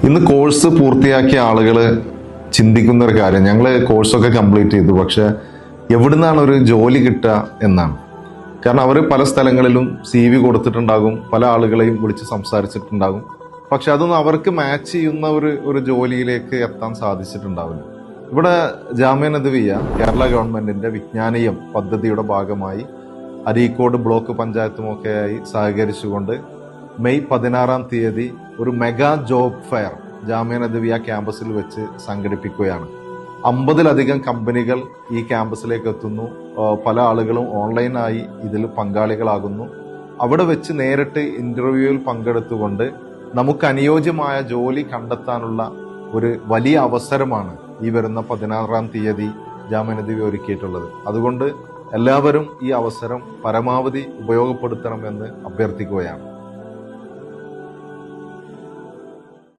ഇന്ന് കോഴ്സ് പൂർത്തിയാക്കിയ ആളുകൾ ചിന്തിക്കുന്ന ഒരു കാര്യം, ഞങ്ങൾ കോഴ്സൊക്കെ കംപ്ലീറ്റ് ചെയ്തു, പക്ഷെ എവിടുന്നാണ് ഒരു ജോലി കിട്ടുക എന്നാണ്. കാരണം അവർ പല സ്ഥലങ്ങളിലും CV കൊടുത്തിട്ടുണ്ടാകും, പല ആളുകളെയും വിളിച്ച് സംസാരിച്ചിട്ടുണ്ടാകും, പക്ഷെ അതൊന്നും അവർക്ക് മാച്ച് ചെയ്യുന്ന ഒരു ജോലിയിലേക്ക് എത്താൻ സാധിച്ചിട്ടുണ്ടാവില്ല. ഇവിടെ ജാമിഅ നദ്വിയ കേരള ഗവൺമെന്റിന്റെ വിജ്ഞാനീയം പദ്ധതിയുടെ ഭാഗമായി അരീക്കോട് ബ്ലോക്ക് പഞ്ചായത്തുമൊക്കെയായി സഹകരിച്ചുകൊണ്ട് മെയ് 16-ാം തീയതി ഒരു mega job fair Jamia Nadwiya ക്യാമ്പസിൽ വെച്ച് സംഘടിപ്പിക്കുകയാണ്. 50-ലധികം കമ്പനികൾ ഈ ക്യാമ്പസിലേക്ക് എത്തുന്നു. പല ആളുകളും ഓൺലൈനായി ഇതിൽ പങ്കാളികളാകുന്നു. അവിടെ വെച്ച് നേരിട്ട് ഇന്റർവ്യൂവിൽ പങ്കെടുത്തുകൊണ്ട് നമുക്ക് അനുയോജ്യമായ ജോലി കണ്ടെത്താനുള്ള ഒരു വലിയ അവസരമാണ് ഈ വരുന്ന 16-ാം തീയതി ജാമിഅ നദ്വിയ ഒരുക്കിയിട്ടുള്ളത്. അതുകൊണ്ട് എല്ലാവരും ഈ അവസരം പരമാവധി ഉപയോഗപ്പെടുത്തണമെന്ന് അഭ്യർത്ഥിക്കുകയാണ്.